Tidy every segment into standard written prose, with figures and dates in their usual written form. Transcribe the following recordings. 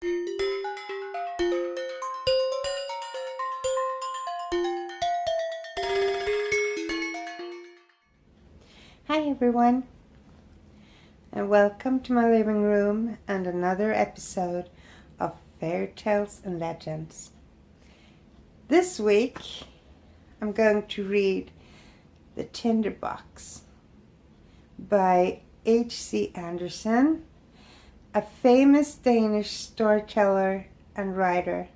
Hi everyone, and welcome to my living room and another episode of Fairytales and Legends. This week I'm going to read The Tinderbox by HC Andersen, a famous Danish storyteller and writer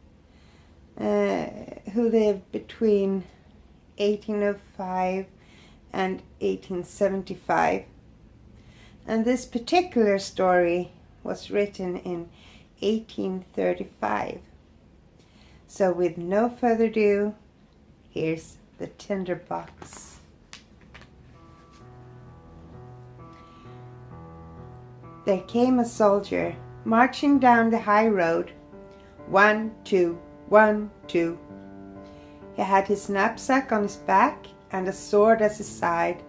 who lived between 1805 and 1875. And this particular story was written in 1835. So with no further ado, here's The Tinderbox. There came a soldier marching down the high road. 1, 2, 1, 2. He had his knapsack on his back and a sword at his side,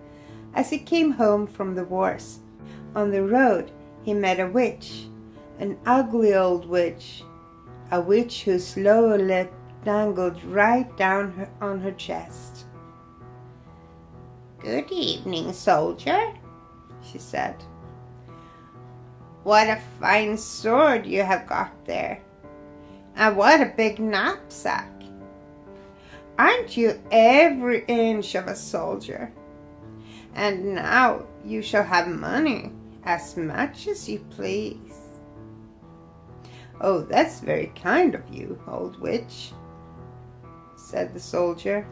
as he came home from the wars. On the road he met a witch, an ugly old witch, a witch whose lower lip dangled right down on her chest. "Good evening, soldier," she said. "What a fine sword you have got there, and what a big knapsack. Aren't you every inch of a soldier? And now you shall have money, as much as you please." "Oh, that's very kind of you, old witch," said the soldier.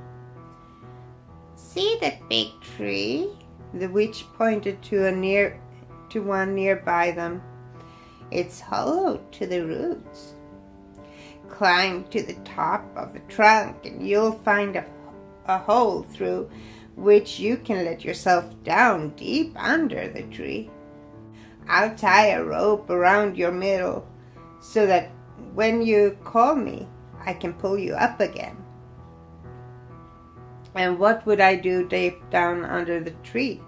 "See that big tree?" The witch pointed to one nearby them. "It's hollow to the roots. Climb to the top of the trunk and you'll find a hole through which you can let yourself down deep under the tree. I'll tie a rope around your middle so that when you call me, I can pull you up again." "And what would I do deep down under the tree?"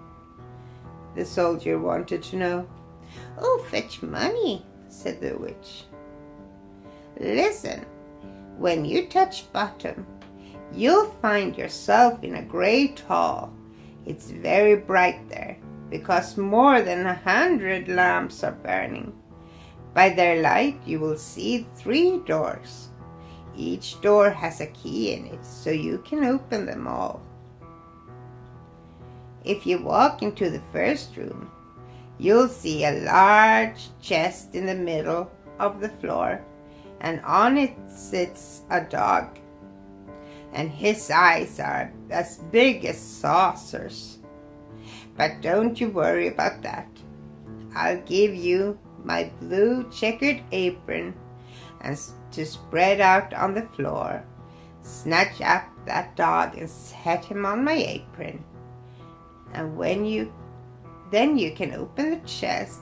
the soldier wanted to know. "Oh, fetch money," said the witch. "Listen, when you touch bottom, you'll find yourself in a great hall. It's very bright there, because more than 100 lamps are burning. By their light you will see 3 doors. Each door has a key in it, so you can open them all. If you walk into the first room, you'll see a large chest in the middle of the floor, and on it sits a dog, and his eyes are as big as saucers. But don't you worry about that. I'll give you my blue checkered apron and to spread out on the floor. Snatch up that dog and set him on my apron. And then you can open the chest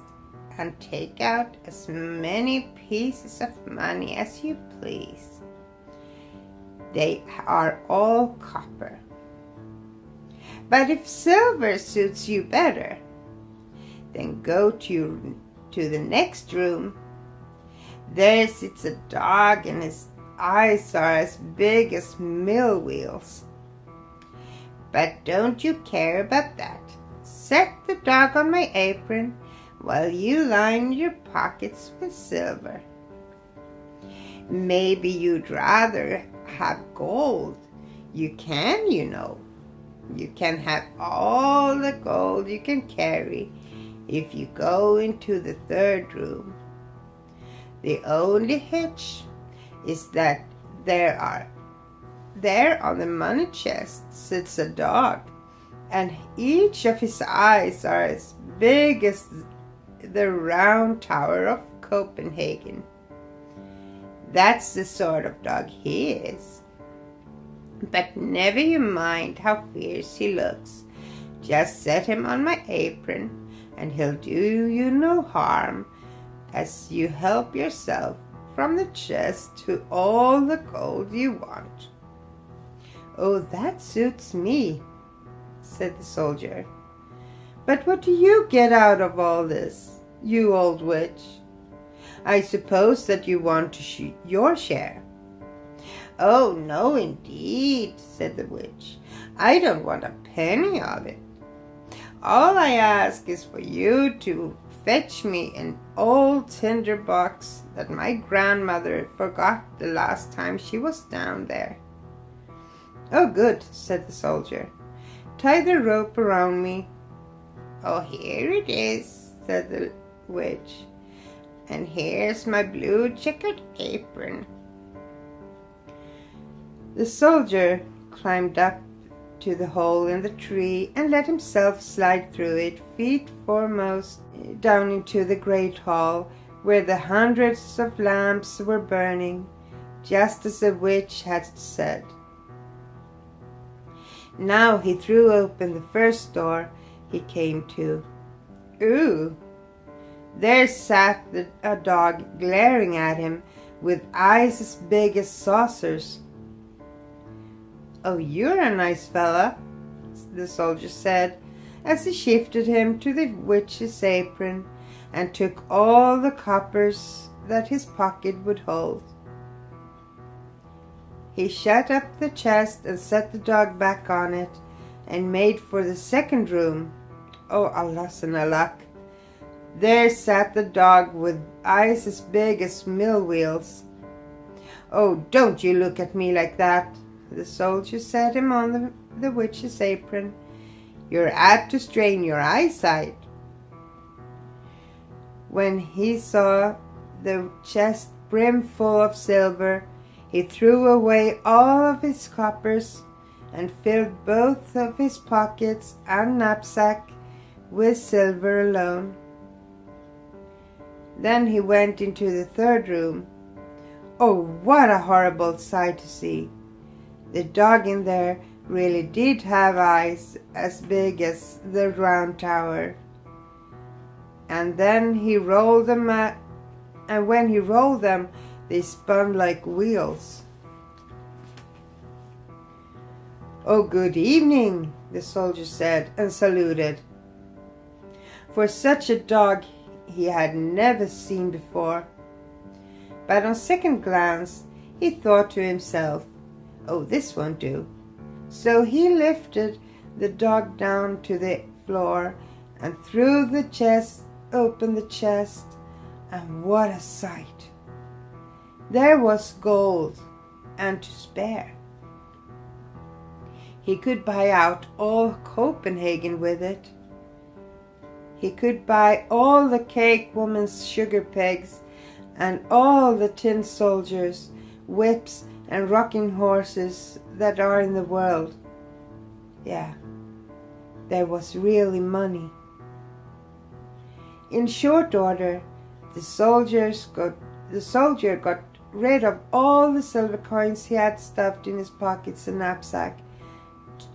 and take out as many pieces of money as you please. They are all copper. But if silver suits you better, then go to the next room. There sits a dog and his eyes are as big as mill wheels. But don't you care about that. Set the dog on my apron while you line your pockets with silver. Maybe you'd rather have gold. You can, you know. You can have all the gold you can carry if you go into the third room. The only hitch is that there on the money chest sits a dog, and each of his eyes are as big as the round tower of Copenhagen. That's the sort of dog he is. But never you mind how fierce he looks. Just set him on my apron, and he'll do you no harm, as you help yourself from the chest to all the gold you want." "Oh, that suits me," said the soldier. "But what do you get out of all this, you old witch?" I suppose that you want to your share." "Oh, no, indeed," said the witch. "I don't want a penny of it. All I ask is for you to fetch me an old tinderbox that my grandmother forgot the last time she was down there." "Oh, good," said the soldier. "Tie the rope around me." "Oh, here it is," said the witch. "And here's my blue checkered apron." The soldier climbed up to the hole in the tree and let himself slide through it feet foremost down into the great hall, where the hundreds of lamps were burning, just as the witch had said. Now he threw open the first door he came to. Ooh! There sat a dog glaring at him with eyes as big as saucers. "Oh, you're a nice fella," the soldier said, as he shifted him to the witch's apron and took all the coppers that his pocket would hold. He shut up the chest and set the dog back on it and made for the second room. Oh, alas and alack! There sat the dog with eyes as big as mill wheels. "Oh, don't you look at me like that!" The soldier set him on the witch's apron. "You're apt to strain your eyesight." When he saw the chest brimful of silver, he threw away all of his coppers and filled both of his pockets and knapsack with silver alone. Then he went into the third room. Oh, what a horrible sight to see! The dog in there really did have eyes as big as the round tower. And then he rolled them and when he rolled them, they spun like wheels. "Oh, good evening," the soldier said and saluted. For such a dog he had never seen before. But on second glance he thought to himself, "Oh, this won't do." So he lifted the dog down to the floor and threw open the chest, and what a sight! There was gold and to spare. He could buy out all Copenhagen with it. He could buy all the cake woman's sugar pegs and all the tin soldiers, whips, and rocking horses that are in the world. Yeah, there was really money. In short order, the soldier got rid of all the silver coins he had stuffed in his pockets and knapsack,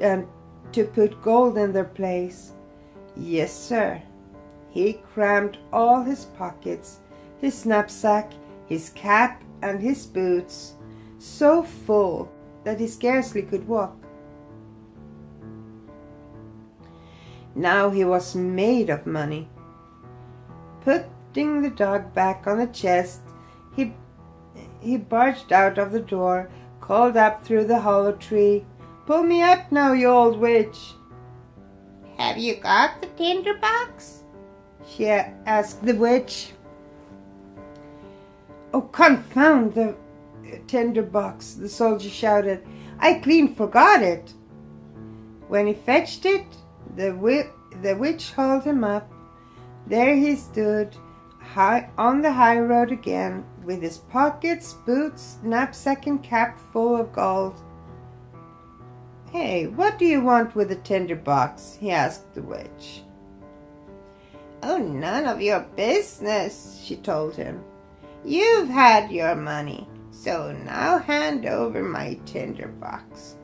and to put gold in their place. Yes, sir. He crammed all his pockets, his knapsack, his cap, and his boots so full that he scarcely could walk. Now he was made of money. Putting the dog back on the chest, he barged out of the door, called up through the hollow tree, "Pull me up now, you old witch." "Have you got the tinderbox?" she asked the witch. "Oh, confound the tinderbox!" the soldier shouted. "I clean forgot it." When he fetched it, the witch hauled him up. There he stood, on the high road again, with his pockets, boots, knapsack, and cap full of gold. "Hey, what do you want with the tinderbox?" he asked the witch. "Oh, none of your business," she told him. "You've had your money, so now hand over my tinderbox."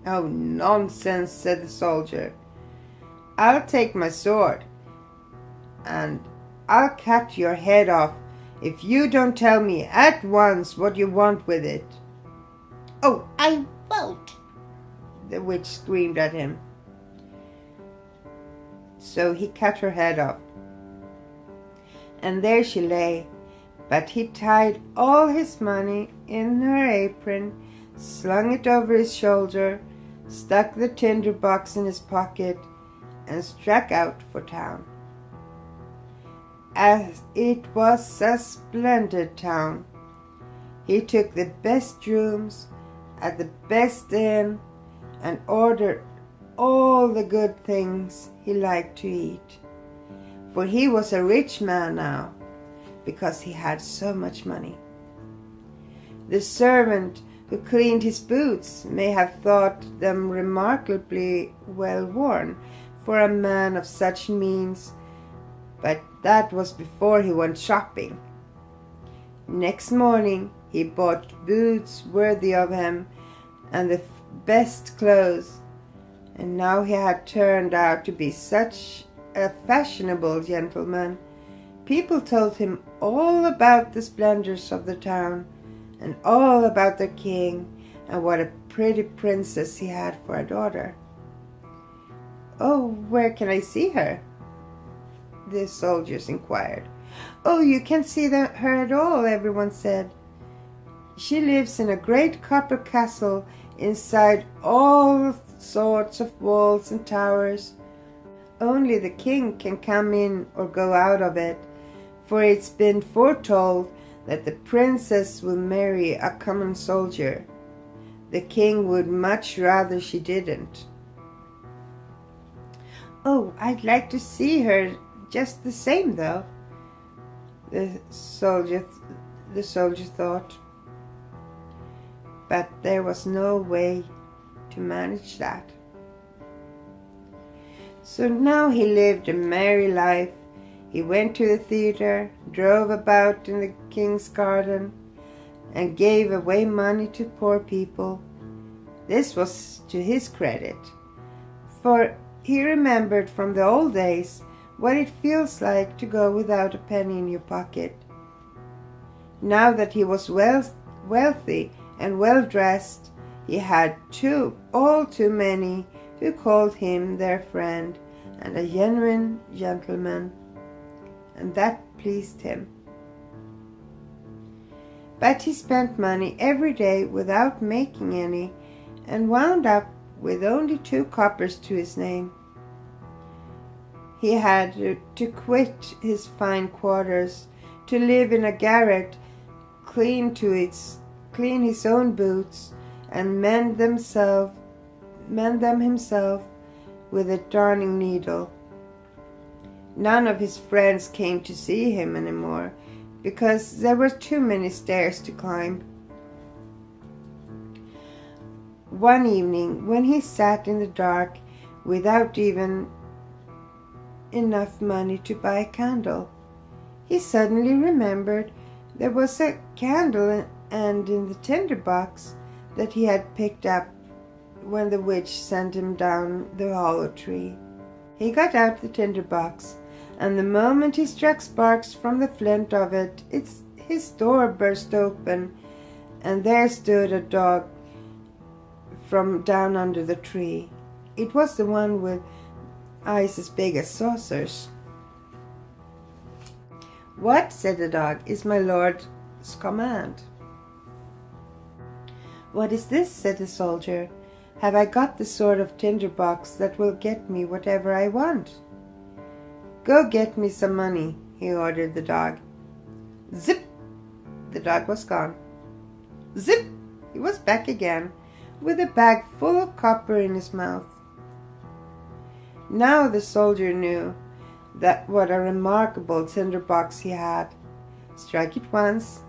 "Oh, nonsense," said the soldier. "I'll take my sword, and I'll cut your head off if you don't tell me at once what you want with it." "Oh, I won't," the witch screamed at him. So he cut her head off. And there she lay, But he tied all his money in her apron, slung it over his shoulder, stuck the tinderbox in his pocket, and struck out for town. As it was a splendid town. He took the best rooms at the best inn and ordered all the good things he liked to eat. For he was a rich man now, because he had so much money. The servant who cleaned his boots may have thought them remarkably well worn for a man of such means, but that was before he went shopping. Next morning he bought boots worthy of him and the best clothes, and now he had turned out to be such a fashionable gentleman. People told him all about the splendors of the town, and all about their king, and what a pretty princess he had for a daughter. "Oh, where can I see her?" the soldiers inquired. "Oh, you can't see her at all," everyone said. "She lives in a great copper castle inside all sorts of walls and towers. Only the king can come in or go out of it, for it's been foretold that the princess will marry a common soldier. The king would much rather she didn't." "Oh, I'd like to see her just the same, though," the soldier thought. But there was no way to manage that. So now he lived a merry life. He went to the theater, drove about in the king's garden, and gave away money to poor people. This was to his credit, for he remembered from the old days what it feels like to go without a penny in your pocket. Now that he was wealthy and well-dressed, he had all too many who called him their friend and a genuine gentleman, and that pleased him. But he spent money every day without making any, and wound up with only 2 coppers to his name. He had to quit his fine quarters, to live in a garret, clean his own boots, and mend them himself with a darning needle. None of his friends came to see him anymore, because there were too many stairs to climb. One evening, when he sat in the dark without even enough money to buy a candle, he suddenly remembered there was a candle and in the tinderbox that he had picked up when the witch sent him down the hollow tree. He got out the tinderbox, and the moment he struck sparks from the flint of it, his door burst open, and there stood a dog from down under the tree. It was the one with eyes as big as saucers. "What," said the dog, "is my lord's command?" "What is this?" said the soldier. "Have I got the sort of tinderbox that will get me whatever I want?" "Go get me some money," he ordered the dog. Zip! The dog was gone. Zip! He was back again, with a bag full of copper in his mouth. Now the soldier knew what a remarkable tinderbox he had. Strike it once,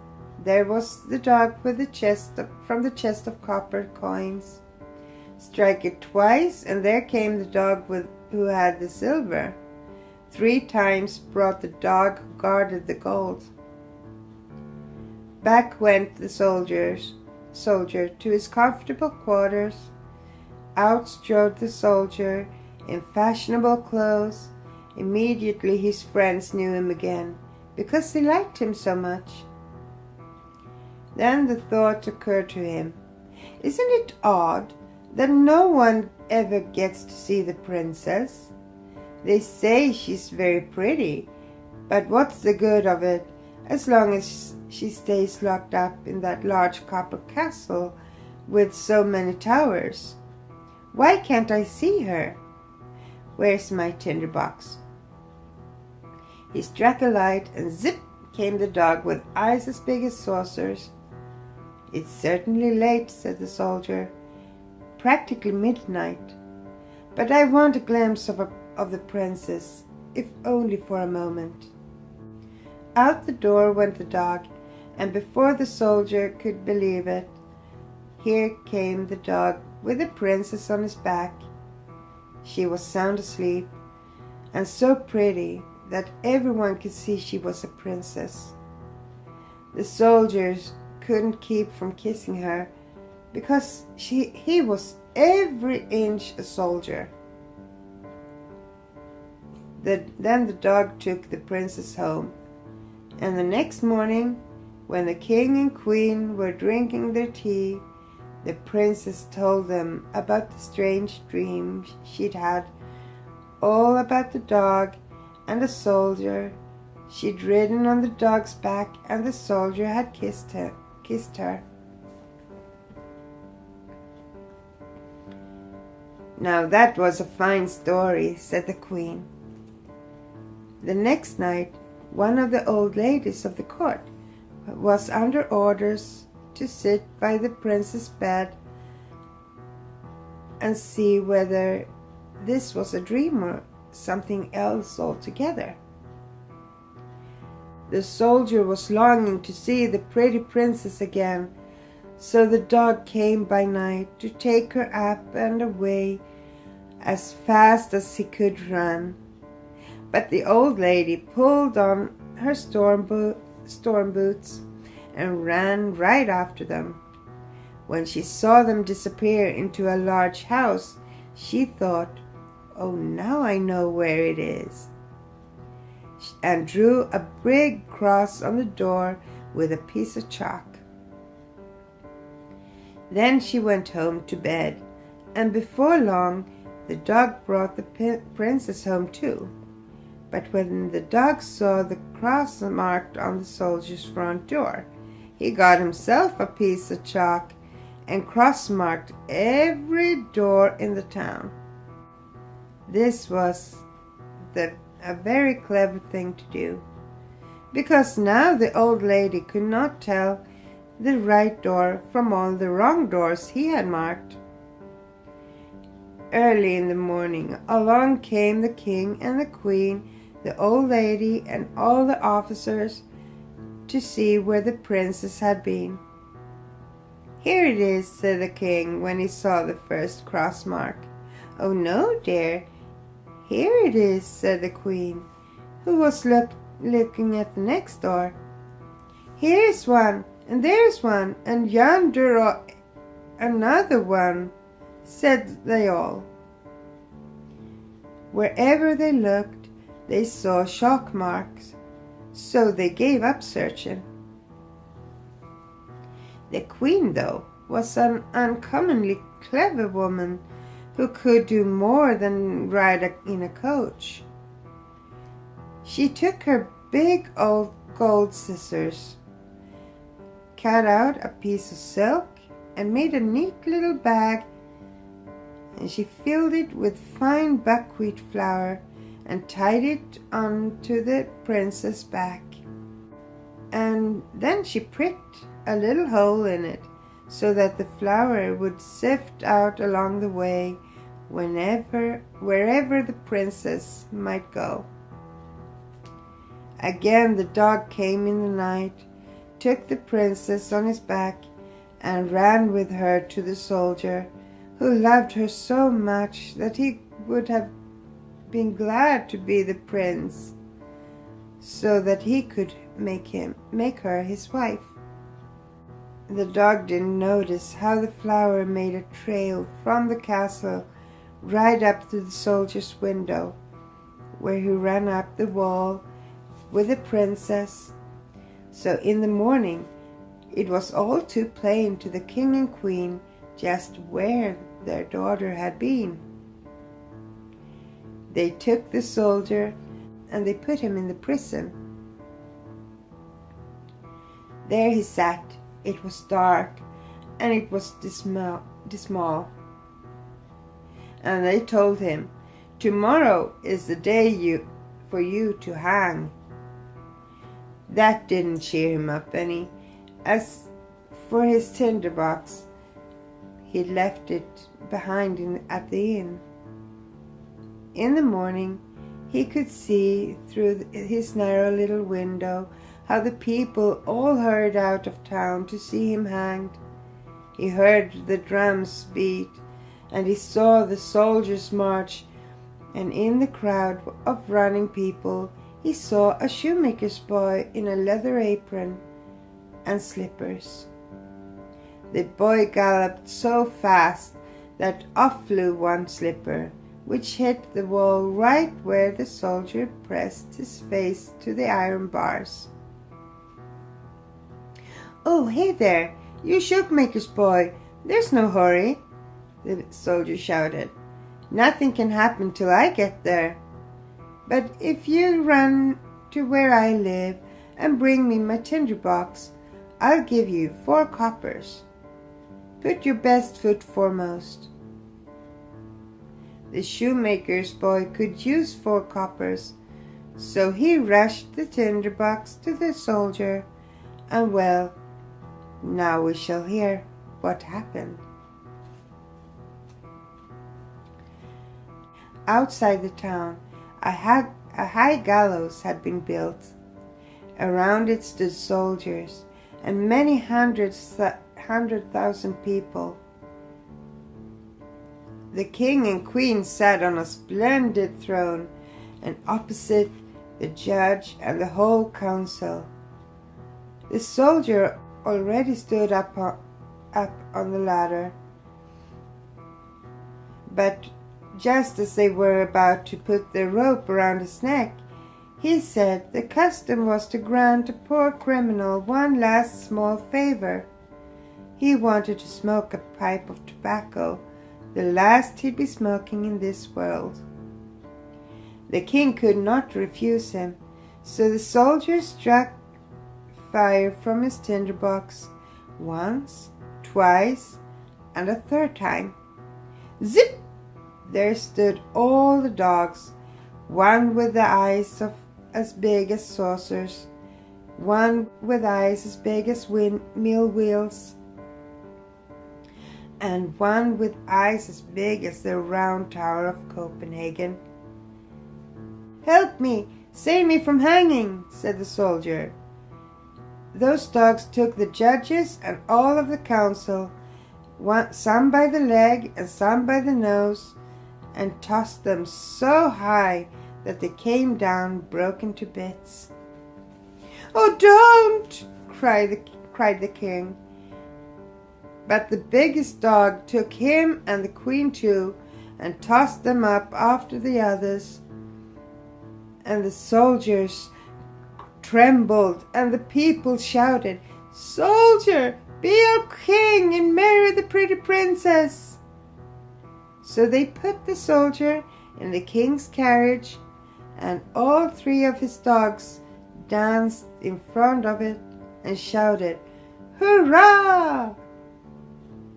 there was the dog with from the chest of copper coins. Strike it twice, and there came the dog who had the silver. 3 times brought the dog who guarded the gold. Back went the soldier to his comfortable quarters. Out strode the soldier in fashionable clothes. Immediately his friends knew him again, because they liked him so much. Then the thought occurred to him, "Isn't it odd that no one ever gets to see the princess? They say she's very pretty, but what's the good of it? as long as she stays locked up in that large copper castle with so many towers. Why can't I see her? Where's my tinderbox?" He struck a light, and zip came the dog with eyes as big as saucers. "It's certainly late," said the soldier. "Practically midnight. But I want a glimpse of the princess, if only for a moment." Out the door went the dog, and before the soldier could believe it, here came the dog with the princess on his back. She was sound asleep, and so pretty that everyone could see she was a princess. The soldiers couldn't keep from kissing her, because he was every inch a soldier. Then the dog took the princess home, and the next morning, when the king and queen were drinking their tea, the princess told them about the strange dream she'd had, all about the dog and the soldier. She'd ridden on the dog's back, and the soldier had kissed her. "Now that was a fine story," said the queen. The next night, one of the old ladies of the court was under orders to sit by the princess' bed and see whether this was a dream or something else altogether. The soldier was longing to see the pretty princess again, so the dog came by night to take her up and away as fast as he could run. But the old lady pulled on her storm boots and ran right after them. When she saw them disappear into a large house, she thought, "Oh, now I know where it is," and drew a big cross on the door with a piece of chalk. Then she went home to bed, and before long the dog brought the princess home too. But when the dog saw the cross marked on the soldier's front door, he got himself a piece of chalk and cross-marked every door in the town. This was a very clever thing to do, because now the old lady could not tell the right door from all the wrong doors he had marked. Early in the morning, along came the king and the queen, the old lady, and all the officers to see where the princess had been. "Here it is," said the king when he saw the first cross mark. "Oh no, dear, here it is," said the queen, who was looking at the next door. "Here's one, and there's one, and yonder another one," said they all. Wherever they looked, they saw chalk marks, so they gave up searching. The queen, though, was an uncommonly clever woman who could do more than ride in a coach. She took her big old gold scissors, cut out a piece of silk, and made a neat little bag, and she filled it with fine buckwheat flour and tied it onto the princess' back. And then she pricked a little hole in it so that the flour would sift out along the way wherever the princess might go. Again the dog came in the night, took the princess on his back, and ran with her to the soldier, who loved her so much that he would have been glad to be the prince, so that he could make her his wife. The dog didn't notice how the flour made a trail from the castle right up to the soldier's window, where he ran up the wall with the princess. So in the morning it was all too plain to the king and queen just where their daughter had been. They took the soldier and they put him in the prison. There he sat. It was dark, and it was dismal. And they told him, "Tomorrow is the day for you to hang." That didn't cheer him up any. As for his tinderbox, he'd left it behind at the inn. In the morning, he could see through his narrow little window how the people all hurried out of town to see him hanged. He heard the drums beat, and he saw the soldiers march, and in the crowd of running people he saw a shoemaker's boy in a leather apron and slippers. The boy galloped so fast that off flew one slipper, which hit the wall right where the soldier pressed his face to the iron bars. "Oh, hey there, you shoemaker's boy, there's no hurry," the soldier shouted. "Nothing can happen till I get there. But if you run to where I live and bring me my tinderbox, I'll give you 4 coppers. Put your best foot foremost." The shoemaker's boy could use 4 coppers, so he rushed the tinderbox to the soldier, and well, now we shall hear what happened. Outside the town, a high gallows had been built. Around it stood soldiers and many 100,000 people. The king and queen sat on a splendid throne, and opposite the judge and the whole council. The soldier already stood up on the ladder, but just as they were about to put the rope around his neck, he said the custom was to grant a poor criminal one last small favor. He wanted to smoke a pipe of tobacco, the last he'd be smoking in this world. The king could not refuse him, so the soldier struck fire from his tinderbox once, twice, and a 3rd time. Zip! There stood all the dogs, one with the eyes as big as saucers, one with eyes as big as mill wheels, and one with eyes as big as the round tower of Copenhagen. "Help me! Save me from hanging!" said the soldier. Those dogs took the judges and all of the council, some by the leg and some by the nose, and tossed them so high that they came down broken to bits. "Oh, don't!" cried the king. But the biggest dog took him and the queen too, and tossed them up after the others. And the soldiers trembled, and the people shouted, "Soldier, be our king and marry the pretty princess." So they put the soldier in the king's carriage, and all 3 of his dogs danced in front of it and shouted, "Hurrah!"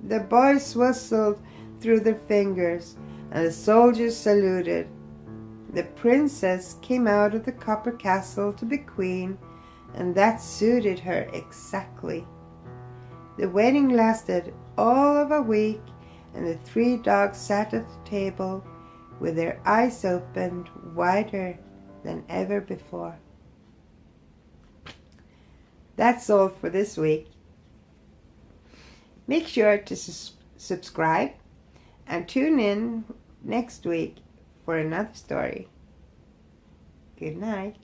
The boys whistled through their fingers, and the soldiers saluted. The princess came out of the copper castle to be queen, and that suited her exactly. The wedding lasted all of a week, and the 3 dogs sat at the table with their eyes opened wider than ever before. That's all for this week. Make sure to subscribe and tune in next week for another story. Good night.